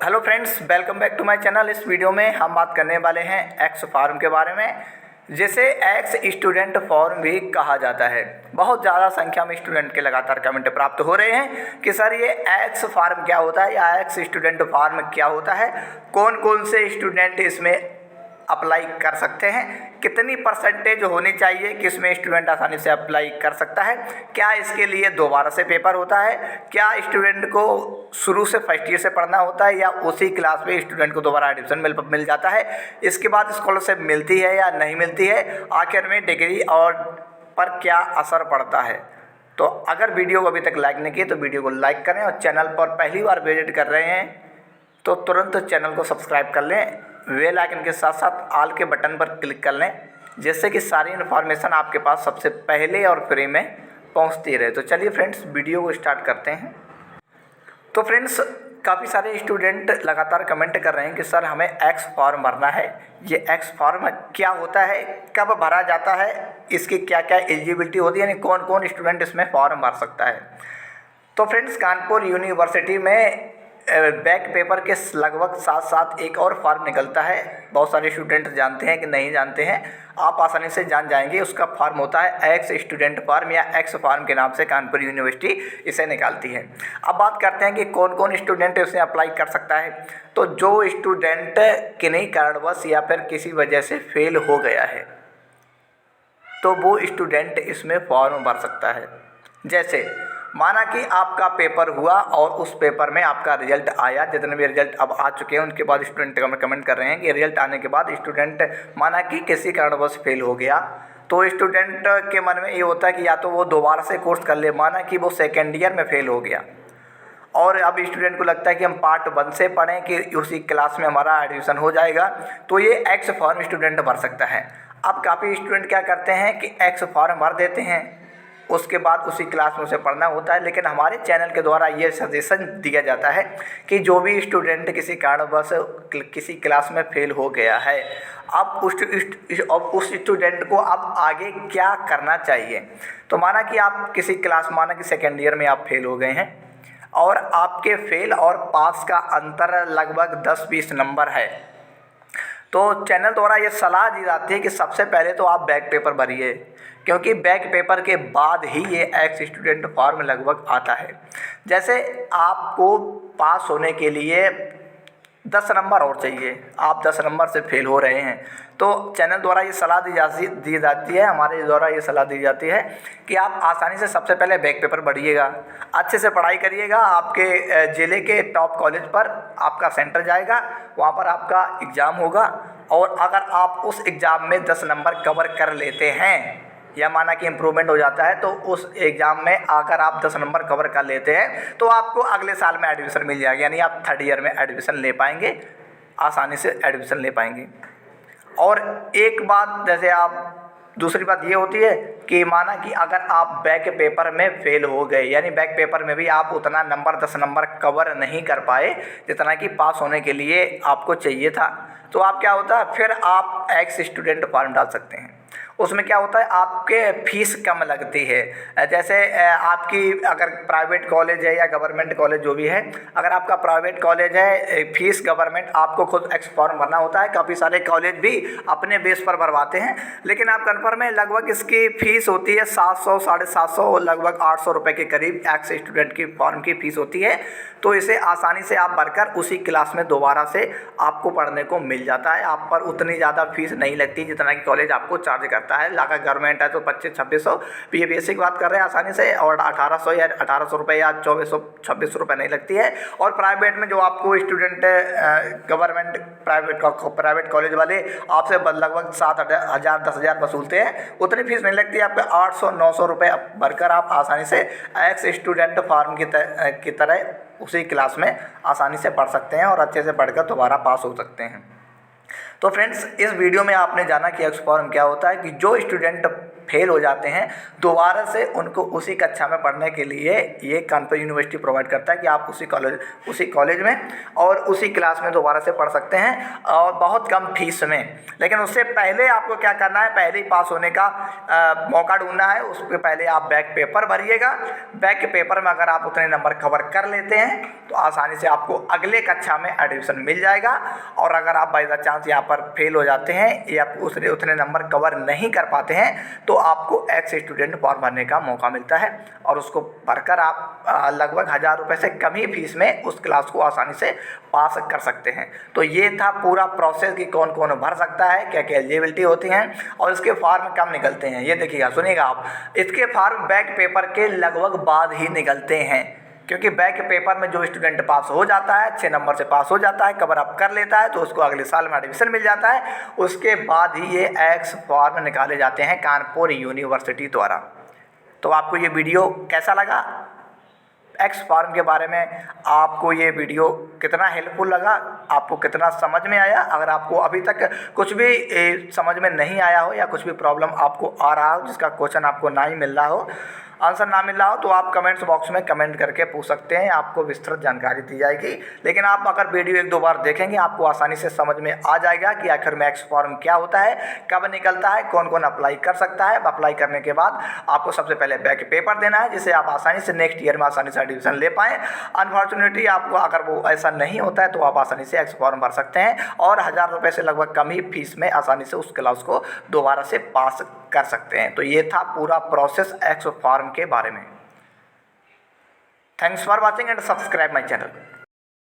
Hello friends, welcome back to my channel. इस video में हम बात करने वाले हैं एक्स फॉर्म के बारे में, जिसे एक्स स्टूडेंट फॉर्म भी कहा जाता है। बहुत ज़्यादा संख्या में स्टूडेंट के लगातार कमेंट प्राप्त हो रहे हैं कि सर ये एक्स फॉर्म क्या होता है या एक्स स्टूडेंट फॉर्म क्या होता है, कौन कौन से स्टूडेंट इसमें अप्लाई कर सकते हैं, कितनी परसेंटेज होनी चाहिए कि इसमें स्टूडेंट आसानी से अप्लाई कर सकता है, क्या इसके लिए दोबारा से पेपर होता है, क्या स्टूडेंट को शुरू से फर्स्ट ईयर से पढ़ना होता है या उसी क्लास में स्टूडेंट को दोबारा एडमिशन मिल जाता है, इसके बाद स्कॉलरशिप मिलती है या नहीं मिलती है, आखिर में डिग्री और पर क्या असर पड़ता है। तो अगर वीडियो को अभी तक लाइक नहीं किए तो वीडियो को लाइक करें और चैनल पर पहली बार विजिट कर रहे हैं तो तुरंत चैनल को सब्सक्राइब कर लें, बेल आइकन के साथ साथ ऑल के बटन पर क्लिक कर लें, जिससे कि सारी इन्फॉर्मेशन आपके पास सबसे पहले और फ्री में पहुंचती रहे। तो चलिए फ्रेंड्स, वीडियो को स्टार्ट करते हैं। तो फ्रेंड्स, काफ़ी सारे स्टूडेंट लगातार कमेंट कर रहे हैं कि सर हमें एक्स फॉर्म भरना है, ये एक्स फॉर्म क्या होता है, कब भरा जाता है, इसकी क्या क्या एलिजिबिलिटी होती है, यानी कौन कौन स्टूडेंट इसमें फॉर्म भर सकता है। तो फ्रेंड्स, कानपुर यूनिवर्सिटी में बैक पेपर के लगभग साथ साथ एक और फॉर्म निकलता है। बहुत सारे स्टूडेंट जानते हैं कि नहीं जानते हैं, आप आसानी से जान जाएंगे। उसका फॉर्म होता है एक्स स्टूडेंट फॉर्म या एक्स फॉर्म के नाम से कानपुर यूनिवर्सिटी इसे निकालती है। अब बात करते हैं कि कौन कौन स्टूडेंट इसे अप्लाई कर सकता है। तो जो स्टूडेंट किन्हीं कारणवश या फिर किसी वजह से फेल हो गया है तो वो स्टूडेंट इसमें फॉर्म भर सकता है। जैसे माना कि आपका पेपर हुआ और उस पेपर में आपका रिजल्ट आया, जितने भी रिजल्ट अब आ चुके हैं उनके बाद स्टूडेंट कमेंट कर रहे हैं कि रिजल्ट आने के बाद स्टूडेंट माना कि किसी कारणवश फेल हो गया, तो स्टूडेंट के मन में ये होता है कि या तो वो दोबारा से कोर्स कर ले। माना कि वो सेकेंड ईयर में फेल हो गया और अब स्टूडेंट को लगता है कि हम पार्ट 1 से पढ़ें कि उसी क्लास में हमारा एडमिशन हो जाएगा, तो ये एक्स फॉर्म स्टूडेंट भर सकता है। अब काफ़ी स्टूडेंट क्या करते हैं कि एक्स फॉर्म भर देते हैं, उसके बाद उसी क्लास में उसे पढ़ना होता है। लेकिन हमारे चैनल के द्वारा ये सजेशन दिया जाता है कि जो भी स्टूडेंट किसी कारणवश किसी क्लास में फेल हो गया है, अब उस स्टूडेंट को अब आगे क्या करना चाहिए। तो माना कि आप किसी क्लास, माना कि सेकेंड ईयर में आप फेल हो गए हैं और आपके फेल और पास का अंतर लगभग 10-20 नंबर है, तो चैनल द्वारा ये सलाह दी जाती है कि सबसे पहले तो आप बैक पेपर भरिए, क्योंकि बैक पेपर के बाद ही ये एक्स स्टूडेंट फॉर्म लगभग आता है। जैसे आपको पास होने के लिए 10 नंबर और चाहिए, आप 10 नंबर से फेल हो रहे हैं, तो चैनल द्वारा ये सलाह दी जाती है, हमारे द्वारा ये सलाह दी जाती है कि आप आसानी से सबसे पहले बैक पेपर भरिएगा, अच्छे से पढ़ाई करिएगा। आपके ज़िले के टॉप कॉलेज पर आपका सेंटर जाएगा, वहाँ पर आपका एग्ज़ाम होगा और अगर आप उस एग्ज़ाम में 10 नंबर कवर कर लेते हैं या माना कि इम्प्रूवमेंट हो जाता है, तो उस एग्ज़ाम में अगर आप 10 नंबर कवर कर लेते हैं तो आपको अगले साल में एडमिशन मिल जाएगा, यानी आप थर्ड ईयर में एडमिशन ले पाएंगे, आसानी से एडमिशन ले पाएंगे। और एक बात, जैसे आप दूसरी बात ये होती है कि माना कि अगर आप बैक पेपर में फेल हो गए, यानी बैक पेपर में भी आप उतना नंबर 10 नंबर कवर नहीं कर पाए जितना कि पास होने के लिए आपको चाहिए था, तो आप क्या होता है, फिर आप एक्स स्टूडेंट फॉर्म डाल सकते हैं। उसमें क्या होता है, आपके फीस कम लगती है। जैसे आपकी अगर प्राइवेट कॉलेज है या गवर्नमेंट कॉलेज जो भी है, अगर आपका प्राइवेट कॉलेज है, फीस गवर्नमेंट आपको खुद एक्स फॉर्म भरना होता है। काफ़ी सारे कॉलेज भी अपने बेस पर भरवाते हैं, लेकिन आप कन्फर्म है लगभग इसकी फ़ीस होती है 700, 750, लगभग 800 रुपये के करीब एक्स स्टूडेंट की फॉर्म की फ़ीस होती है। तो इसे आसानी से आप भरकर उसी क्लास में दोबारा से आपको पढ़ने को मिल जाता है। आप पर उतनी ज़्यादा फीस नहीं लगती जितना कि कॉलेज आपको चार्ज करता है। लागा गवर्नमेंट है तो 2500-2600, ये बेसिक बात कर रहे हैं आसानी से, और 1800 या 1800 रुपये या 2400-2600 रुपये नहीं लगती है। और प्राइवेट में जो आपको स्टूडेंट गवर्नमेंट प्राइवेट कॉलेज वाले आपसे लगभग 7,000 10,000 वसूलते हैं, उतनी फीस नहीं लगती है। आपके 800-900 रुपये भरकर आप आसानी से एक्स स्टूडेंट फॉर्म की तरह उसी क्लास में आसानी से पढ़ सकते हैं और अच्छे से पढ़कर दोबारा पास हो सकते हैं। तो फ्रेंड्स, इस वीडियो में आपने जाना कि एक्स फॉर्म क्या होता है, कि जो स्टूडेंट फेल हो जाते हैं, दोबारा से उनको उसी कक्षा में पढ़ने के लिए ये कानपुर यूनिवर्सिटी प्रोवाइड करता है कि आप उसी कॉलेज में और उसी क्लास में दोबारा से पढ़ सकते हैं और बहुत कम फीस में। लेकिन उससे पहले आपको क्या करना है, पहले ही पास होने का मौका ढूंढना है। उसके पहले आप बैक पेपर भरिएगा। बैक पेपर में अगर आप उतने नंबर कवर कर लेते हैं तो आसानी से आपको अगले कक्षा में एडमिशन मिल जाएगा। और अगर आप बाय द चांस यहाँ पर फेल हो जाते हैं या उतने नंबर कवर नहीं कर पाते हैं तो आपको एक्स स्टूडेंट फॉर्म भरने का मौका मिलता है और उसको भरकर आप लगभग 1000 रुपये से कम ही फीस में उस क्लास को आसानी से पास कर सकते हैं। तो ये था पूरा प्रोसेस कि कौन कौन भर सकता है, क्या क्या एलिजिबिलिटी होती हैं और इसके फॉर्म कब निकलते हैं। ये देखिएगा, सुनिएगा आप, इसके फॉर्म बैक पेपर के लगभग बाद ही निकलते हैं, क्योंकि बैक पेपर में जो स्टूडेंट पास हो जाता है, 6 नंबर से पास हो जाता है, कवर अप कर लेता है, तो उसको अगले साल में एडमिशन मिल जाता है। उसके बाद ही ये एक्स फॉर्म निकाले जाते हैं कानपुर यूनिवर्सिटी द्वारा। तो आपको ये वीडियो कैसा लगा, एक्स फॉर्म के बारे में आपको ये वीडियो कितना हेल्पफुल लगा, आपको कितना समझ में आया। अगर आपको अभी तक कुछ भी समझ में नहीं आया हो या कुछ भी प्रॉब्लम आपको आ रहा हो, जिसका क्वेश्चन आपको ना ही मिल रहा हो, आंसर ना मिल रहा हो, तो आप कमेंट्स बॉक्स में कमेंट करके पूछ सकते हैं, आपको विस्तृत जानकारी दी जाएगी। लेकिन आप अगर वीडियो 1-2 बार देखेंगे आपको आसानी से समझ में आ जाएगा कि आखिर में एक्स फॉर्म क्या होता है, कब निकलता है, कौन कौन अप्लाई कर सकता है। अप्लाई करने के बाद आपको सबसे पहले बैक पेपर देना है, जिससे आप आसानी से नेक्स्ट ईयर में आसानी से एडमिशन ले पाएँ। अनफॉर्चुनेटली आपको अगर वो ऐसा नहीं होता है तो आप आसानी से एक्स फॉर्म भर सकते हैं और 1000 रुपये से लगभग कम ही फीस में आसानी से उस क्लास को दोबारा से पास कर सकते हैं। तो ये था पूरा प्रोसेस एक्स फॉर्म के बारे में। Thanks for watching and subscribe my channel.